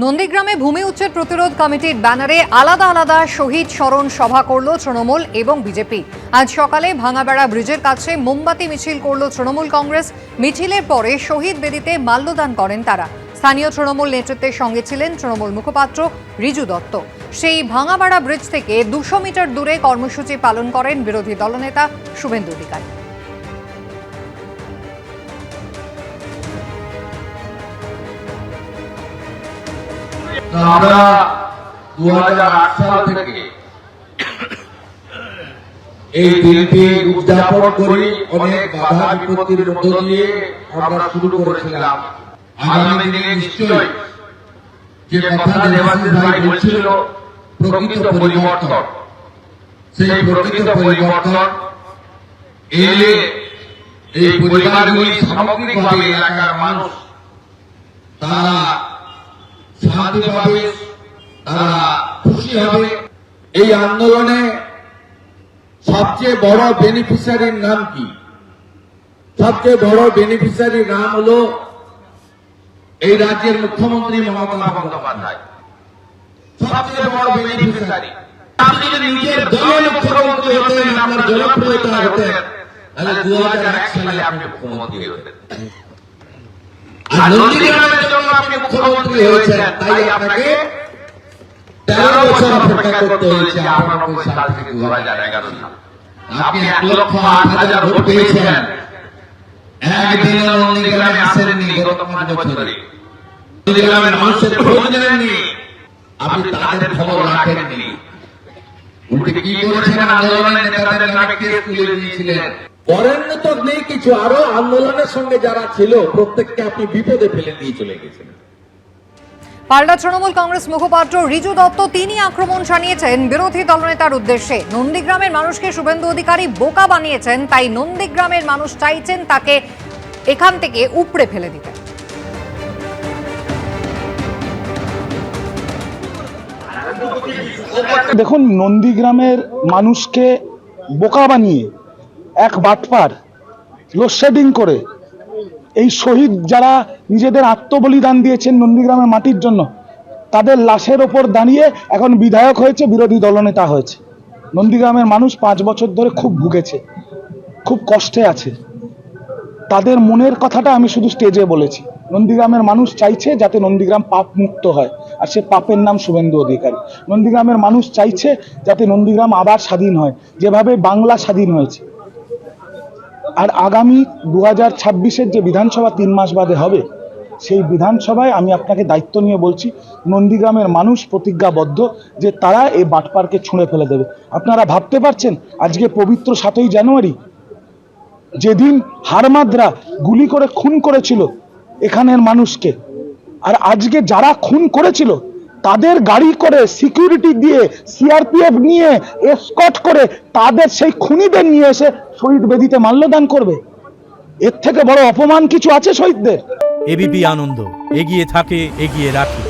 নন্দীগ্রামে ভূমি উচ্ছেদ প্রতিরোধ কমিটির ব্যানারে আলাদা আলাদা শহীদ স্মরণ সভা করল তৃণমূল এবং বিজেপি। আজ সকালে ভাঙাবেড়া ব্রিজের কাছে মোমবাতি মিছিল করল তৃণমূল কংগ্রেস। মিছিলের পরে শহীদ বেদিতে মাল্যদান করেন তারা। স্থানীয় তৃণমূল নেতৃত্বের সঙ্গে ছিলেন তৃণমূল মুখপাত্র রিজু দত্ত। সেই ভাঙাবেড়া ব্রিজ থেকে 200 মিটার দূরে কর্মসূচি পালন করেন বিরোধী দলনেতা শুভেন্দু অধিকারী। আমরা 2008 সাল থেকে এই দিনটি উদযাপন করি। অনেক বাধা বিপত্তির মধ্য দিয়ে আমরা শুরু করেছিলাম। আগামী দিনে নিশ্চয়ই যে কথা দেবাশিস ভাই বলছিল, প্রকৃত পরিবর্তন, সেই প্রকৃত পরিবর্তন এলে এই পরিবারগুলি সামগ্রিকভাবে এলাকার মানুষ তারা শান্তি পাবে, তারা খুশি হবে। এই আন্দোলনে সবচেয়ে বড় বেনিফিশিয়ারির নাম কি? সবচেয়ে বড় বেনিফিশিয়ারির নাম হলো এই রাজ্যের মুখ্যমন্ত্রী মমতা বন্দ্যোপাধ্যায়। সবচেয়ে বড় বেনিফিশিয়ারি। আপনি যদি নিজের দলের মুখ্যমন্ত্রী হতেন, আপনার জনপ্রিয়তা হতেন, তাহলে 2001 সালে আপনি মুখ্যমন্ত্রী হতেন। আর নন্দীগ্রামের জন্য আপনি মুখ্যমন্ত্রী হয়েছেন, তাই আপনাকে 13 বছর অপেক্ষা করতে হয়েছে। 98 সাল থেকে 2011 সাল। আপনি 1,08,000 ভোট পেয়েছেন। একদিন নন্দীগ্রামে আসেননি গত 5 বছরে। নন্দীগ্রামের মানুষের খোঁজ নেননি, আপনি তাদের খবর রাখেননি। উল্টে কি করেছেন? আন্দোলনের নেতাদের নামে কেস তুলে দিয়েছিলেন। বরেণ্য তো নেই কিছু, আরো আন্দোলনের সঙ্গে যারা ছিল প্রত্যেককে আপনি বিপদে ফেলে দিয়ে চলে গেছেন। পাল্টা তৃণমূল কংগ্রেস মুখপাত্র রিজু দত্ত তিনি আক্রমণ জানিয়েছেন বিরোধী দলনেতার উদ্দেশ্যে। নন্দীগ্রামের মানুষকে শুভেন্দু অধিকারী বোকা বানিয়েছেন, তাই নন্দীগ্রামের মানুষ চাইছেন তাকে এখান থেকে উপড়ে ফেলে দিতে। দেখুন, নন্দীগ্রামের মানুষকে বোকা বানিয়ে এক বাটপার লোডশেডিং করে এই শহীদ যারা নিজেদের আত্মবলিদান দিয়েছেন নন্দীগ্রামের মাটির জন্য, তাদের লাশের ওপর দাঁড়িয়ে এখন বিধায়ক হয়েছে, বিরোধী দলনেতা হয়েছে। নন্দীগ্রামের মানুষ 5 বছর ধরে খুব ভুগেছে, খুব কষ্টে আছে। তাদের মনের কথাটা আমি শুধু স্টেজে বলেছি। নন্দীগ্রামের মানুষ চাইছে যাতে নন্দীগ্রাম পাপ মুক্ত হয়, আর সে পাপের নাম শুভেন্দু অধিকারী। নন্দীগ্রামের মানুষ চাইছে যাতে নন্দীগ্রাম আবার স্বাধীন হয়, যেভাবে বাংলা স্বাধীন হয়েছে। আর আগামী 2026-এর যে বিধানসভা 3 মাস বাদে হবে, সেই বিধানসভায় আমি আপনাকে দায়িত্ব নিয়ে বলছি, নন্দীগ্রামের মানুষ প্রতিজ্ঞাবদ্ধ যে তারা এই বাটপারকে ছুঁড়ে ফেলে দেবে। আপনারা ভাবতে পারছেন আজকে পবিত্র 7ই জানুয়ারি, যেদিন হারমাদরা গুলি করে খুন করেছিল এখানের মানুষকে, আর আজকে যারা খুন করেছিল তাদের গাড়ি করে সিকিউরিটি দিয়ে সিআরপিএফ নিয়ে এসকর্ট করে তাদের সেই খুনিদের নিয়ে এসে শহীদ বেদিতে মাল্যদান করবে। এর থেকে বড় অপমান কিছু আছে শহীদদের? এবিপি আনন্দ, এগিয়ে থাকে, এগিয়ে রাখে।